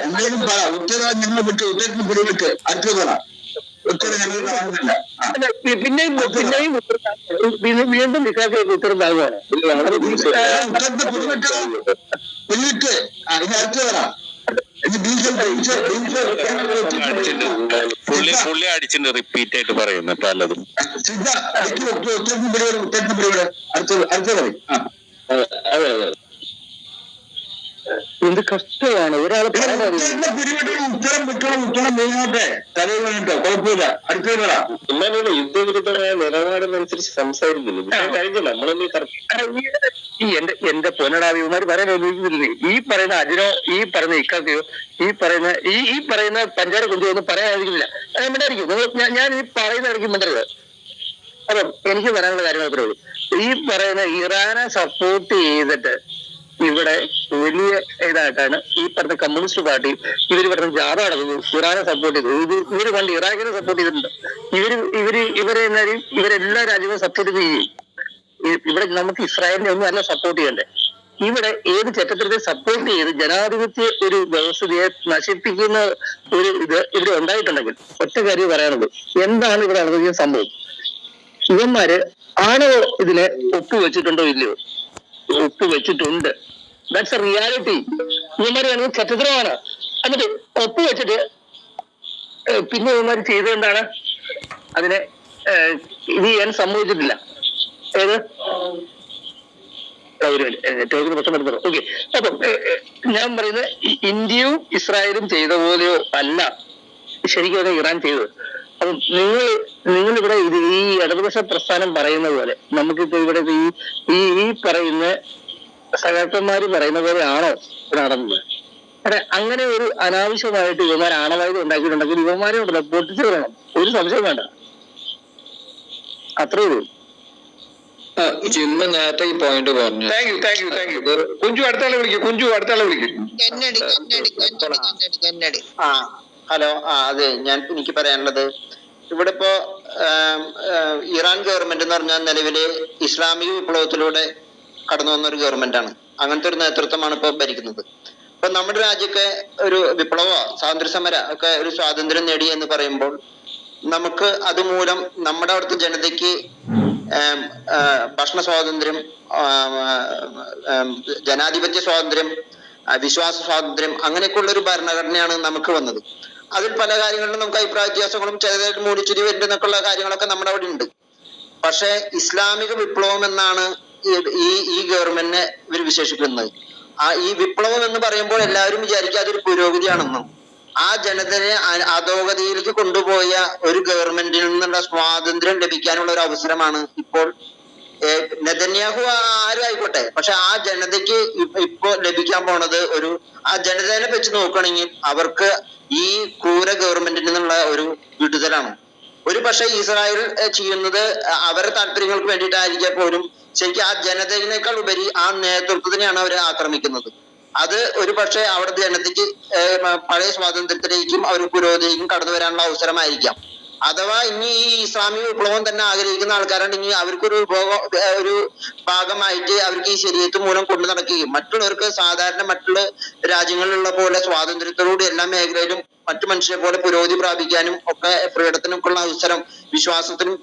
എന്തെങ്കിലും പറ. ഉത്തരം ഞങ്ങൾ വിട്ട് ഉത്തരത്തിന് പിടിവിട്ട് അടുത്ത് പറ. ഉത്തരം ഞങ്ങൾ കാണുന്നില്ല. പിന്നെയും വീണ്ടും വിശ്വാസത്തിൽ ഉത്തരം താങ്ങുകയാണ്. ഉത്തരത്തെ പിടിവിട്ട് ഇത് അടുത്ത് പറ. പുള്ളി അടിച്ചിട്ട് റിപ്പീറ്റ് ആയിട്ട് പറയുന്നു പലതും. ഉത്തരത്തിന് പിടിവിട് അടുത്ത പറയും. അതെ അതെ, എന്ത് കഷ്ടമാണ് ഒരാളെ ഉത്തരം വിട്ടണം വീണോട്ടെ തലയിൽ വേണ്ടിട്ടോ കുഴപ്പമില്ല. അടുത്ത പറ. ഇന്നലെ യുദ്ധവിരുദ്ധമായ നിലപാടിനനുസരിച്ച് സംസാരിക്കുന്നു. എന്റെ പൊന്നടാവിമാര് പറയാൻ ഉപയോഗിക്കുന്നില്ലേ? ഈ പറയുന്ന അജിനോ, ഈ പറയുന്ന ഇക്കാക്കയോ, ഈ പറയുന്ന പഞ്ചാര കൊണ്ടുവന്ന് പറയാതിരിക്കുന്നില്ല. അത് മിണ്ടായിരിക്കും. ഞാൻ ഈ പറയുന്നതായിരിക്കും മിണ്ടരുത്. അപ്പം എനിക്ക് പറയാനുള്ള കാര്യങ്ങൾ അത്രേ ഉള്ളൂ. ഈ പറയുന്ന ഇറാനെ സപ്പോർട്ട് ചെയ്തിട്ട് ഇവിടെ വലിയ ഇതായിട്ടാണ് ഈ പറഞ്ഞ കമ്മ്യൂണിസ്റ്റ് പാർട്ടി ഇവര് പറഞ്ഞ ജാഥ നടക്കുന്നു. ഇറാനെ സപ്പോർട്ട് ചെയ്തു. ഇവര് പണ്ട് ഇറാഖിനെ സപ്പോർട്ട് ചെയ്തിട്ടുണ്ട്. ഇവരെല്ലാ രാജ്യങ്ങളും സപ്പോർട്ട് ചെയ്യും. ഇവിടെ നമുക്ക് ഇസ്രായേലിനെ ഒന്നും അല്ല സപ്പോർട്ട് ചെയ്യണ്ടേ. ഇവിടെ ഏത് ചട്ടത്തിനെ സപ്പോർട്ട് ചെയ്ത് ജനാധിപത്യ ഒരു വ്യവസ്ഥയെ നശിപ്പിക്കുന്ന ഒരു ഇത് ഇവിടെ ഉണ്ടായിട്ടുണ്ടെങ്കിൽ ഒറ്റ കാര്യം പറയാനുള്ളൂ. എന്താണ് ഇവിടെ നടന്ന സംഭവം? ഇവന്മാര് ആണോ ഇതിനെ ഒപ്പുവെച്ചിട്ടുണ്ടോ ഇല്ലയോ? ഒപ്പുവെച്ചിട്ടുണ്ട്. That's a reality. ഇവന്മാര് വേണമെങ്കിൽ ചരിത്രമാണ്. എന്നിട്ട് ഒപ്പുവെച്ചിട്ട് പിന്നെ ഇവന്മാര് ചെയ്തുകൊണ്ടാണ് അതിനെ ഇത് ചെയ്യാൻ സമ്മതിച്ചിട്ടില്ല. ഏത് നെറ്റ്വർക്കിന് പ്രശ്നം വരുന്നത്. ഓക്കെ, അപ്പം ഞാൻ പറയുന്നത് ഇന്ത്യയും ഇസ്രായേലും ചെയ്ത പോലെയോ അല്ല ശരിക്കും ഇറാൻ ചെയ്തത്. അപ്പം നിങ്ങളിവിടെ ഈ ഇടതുപക്ഷ പ്രസ്ഥാനം പറയുന്ന പോലെ നമുക്കിപ്പോ ഇവിടെ ഈ പറയുന്ന സഖാക്കന്മാര് പറയുന്ന പോലെ ആണോ ഇവിടെ നടന്നത്? അങ്ങനെ ഒരു അനാവശ്യമായിട്ട് ഇവന്മാർ ആണവായുധം ഉണ്ടാക്കിയിട്ടുണ്ടെങ്കിൽ ഇവന്മാരെ ഉണ്ടല്ലോ പൊട്ടിച്ചു കളയണം. ഒരു സംശയം വേണ്ട. അത്രേ ഉള്ളൂ. ജിമ്മ നേരത്തെ ഈ പോയിന്റ് പറഞ്ഞു. കുഞ്ചു അടുത്താളെ വിളിക്കും. ഹലോ. അതെ, എനിക്ക് പറയാനുള്ളത് ഇവിടെ ഇപ്പോ ഇറാൻ ഗവൺമെന്റ് എന്ന് പറഞ്ഞാൽ നിലവില് ഇസ്ലാമിക വിപ്ലവത്തിലൂടെ കടന്നു വന്ന ഒരു ഗവൺമെന്റ് ആണ്. അങ്ങനത്തെ ഒരു നേതൃത്വമാണ് ഇപ്പൊ ഭരിക്കുന്നത്. ഇപ്പൊ നമ്മുടെ രാജ്യമൊക്കെ ഒരു വിപ്ലവ സ്വാതന്ത്ര്യ സമര ഒക്കെ ഒരു സ്വാതന്ത്ര്യം നേടി എന്ന് പറയുമ്പോൾ നമുക്ക് അതുമൂലം നമ്മുടെ അവിടുത്തെ ജനതയ്ക്ക് ഭക്ഷണ സ്വാതന്ത്ര്യം, ജനാധിപത്യ സ്വാതന്ത്ര്യം, വിശ്വാസ സ്വാതന്ത്ര്യം, അങ്ങനെയൊക്കെയുള്ള ഒരു ഭരണഘടനയാണ് നമുക്ക് വന്നത്. അതിൽ പല കാര്യങ്ങളിലും നമുക്ക് അഭിപ്രായ വ്യത്യാസങ്ങളും ചെറുതായിട്ട് മൂടിച്ചുരി വരുന്നൊക്കെയുള്ള കാര്യങ്ങളൊക്കെ നമ്മുടെ അവിടെ ഉണ്ട്. പക്ഷെ ഇസ്ലാമിക വിപ്ലവം എന്നാണ് ഈ ഗവൺമെന്റിനെ ഇവർ വിശേഷിപ്പിക്കുന്നത്. ഈ വിപ്ലവം എന്ന് പറയുമ്പോൾ എല്ലാവരും വിചാരിക്കുക അതൊരു പുരോഗതിയാണെന്നും ആ ജനതയെ അധോഗതിയിലേക്ക് കൊണ്ടുപോയ ഒരു ഗവൺമെന്റിൽ നിന്നുള്ള സ്വാതന്ത്ര്യം ലഭിക്കാനുള്ള ഒരു അവസരമാണ് ഇപ്പോൾ നെതന്യാഹു ആരും ആയിക്കോട്ടെ. പക്ഷെ ആ ജനതയ്ക്ക് ഇപ്പോ ലഭിക്കാൻ പോണത് ആ ജനതയെ വെച്ച് നോക്കുകയാണെങ്കിൽ അവർക്ക് ഈ ക്രൂര ഗവൺമെന്റിൽ നിന്നുള്ള ഒരു വിടുതലാണ്. ഒരു പക്ഷെ ഇസ്രായേൽ ചെയ്യുന്നത് അവരുടെ താല്പര്യങ്ങൾക്ക് വേണ്ടിയിട്ടായിരിക്കാൻ പോലും ശരിക്കും ആ ജനതയിനേക്കാൾ ഉപരി ആ നേതൃത്വത്തിനെയാണ് അവർ ആക്രമിക്കുന്നത്. അത് ഒരു പക്ഷെ അവിടെ ജനതയ്ക്ക് പഴയ സ്വാതന്ത്ര്യത്തിലേക്കും അവർ പുരോഗതിയിലേക്കും കടന്നു വരാനുള്ള അവസരമായിരിക്കാം. അഥവാ ഇനി ഈ ഇസ്ലാമിക വിപ്ലവം തന്നെ ആഗ്രഹിക്കുന്ന ആൾക്കാരുണ്ടെങ്കിൽ അവർക്കൊരു ഒരു ഭാഗമായിട്ട് അവർക്ക് ഈ ശരീരത്ത് മൂലം കൊണ്ടു നടക്കുകയും മറ്റുള്ളവർക്ക് സാധാരണ മറ്റുള്ള രാജ്യങ്ങളിലുള്ള പോലെ സ്വാതന്ത്ര്യത്തോടുകൂടി എല്ലാ മേഖലയിലും മറ്റു മനുഷ്യരെ പോലെ പുരോഗതി പ്രാപിക്കാനും ഒക്കെ ഫ്രീഡത്തിനൊക്കെയുള്ള അവസരം,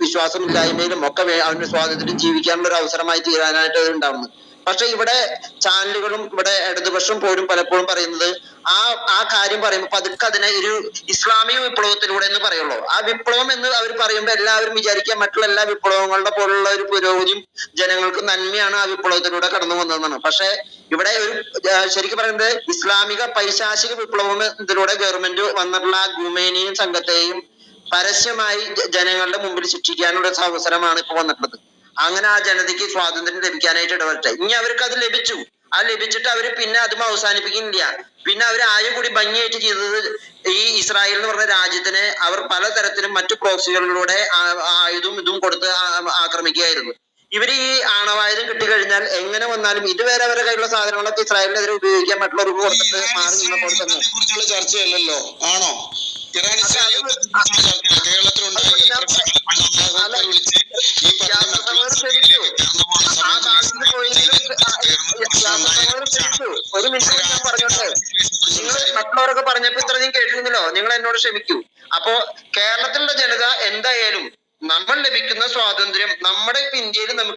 വിശ്വാസമില്ലായ്മയിലും ഒക്കെ അവന്റെ സ്വാതന്ത്ര്യം ജീവിക്കാനുള്ള ഒരു അവസരമായി തീരാനായിട്ട് അത് ഉണ്ടാവുന്നത്. പക്ഷെ ഇവിടെ ചാനലുകളും ഇവിടെ ഇടതുപക്ഷം പോലും പലപ്പോഴും പറയുന്നത് ആ കാര്യം പറയുമ്പോൾ പതുക്കെ അതിനെ ഒരു ഇസ്ലാമിക വിപ്ലവത്തിലൂടെ എന്ന് പറയുള്ളൂ. ആ വിപ്ലവം എന്ന് അവർ പറയുമ്പോൾ എല്ലാവരും വിചാരിക്കുക മറ്റുള്ള എല്ലാ വിപ്ലവങ്ങളുടെ പോലുള്ള ഒരു പുരോഗതിയും ജനങ്ങൾക്ക് നന്മയാണ് ആ വിപ്ലവത്തിലൂടെ കടന്നു വന്നതെന്നാണ്. പക്ഷെ ഇവിടെ ഒരു ശരിക്കും പറയുന്നത് ഇസ്ലാമിക പൈശാചിക വിപ്ലവം ഇതിലൂടെ ഗവൺമെന്റ് വന്നിട്ടുള്ള ആ ഖുമൈനിയും സംഘത്തെയും പരസ്യമായി ജനങ്ങളുടെ മുമ്പിൽ ശിക്ഷിക്കാനുള്ള അവസരമാണ് ഇപ്പൊ വന്നിട്ടുള്ളത്. അങ്ങനെ ആ ജനതയ്ക്ക് സ്വാതന്ത്ര്യം ലഭിക്കാനായിട്ട് ഇടപെട്ടെ. ഇനി അവർക്ക് അത് ലഭിച്ചു. ലഭിച്ചിട്ട് അവര് പിന്നെ അതും അവസാനിപ്പിക്കുന്നില്ല. പിന്നെ അവർ ആയും കൂടി ഭംഗിയായിട്ട് ചെയ്തത് ഈ ഇസ്രായേൽ എന്ന് പറഞ്ഞ രാജ്യത്തിനെ അവർ പലതരത്തിലും മറ്റു പ്രോക്സികളിലൂടെ ഇതും കൊടുത്ത് ആക്രമിക്കുകയായിരുന്നു. ഇവര് ഈ ആണവായുധം കിട്ടിക്കഴിഞ്ഞാൽ എങ്ങനെ വന്നാലും ഇതുവരെ അവരുടെ കയ്യിലുള്ള സാധനങ്ങളൊക്കെ ഇസ്രായേലിനെതിരെ ഉപയോഗിക്കാൻ മറ്റുള്ളവർക്ക് കൊടുത്തിട്ട് മാറി കുറിച്ചുള്ള ചർച്ചയല്ലല്ലോ ആണോ? ഒരു മിനിറ്റ് ഞാൻ പറഞ്ഞോട്ടെ. നിങ്ങൾ മറ്റുള്ളവരൊക്കെ പറഞ്ഞപ്പോ ഇത്രയും കേട്ടിരുന്നല്ലോ, നിങ്ങൾ എന്നോട് ക്ഷമിക്കൂ. അപ്പോ കേരളത്തിലുള്ള ജനത എന്തായാലും നമ്മൾ ലഭിക്കുന്ന സ്വാതന്ത്ര്യം നമ്മുടെ ഇന്ത്യയിൽ നമുക്ക്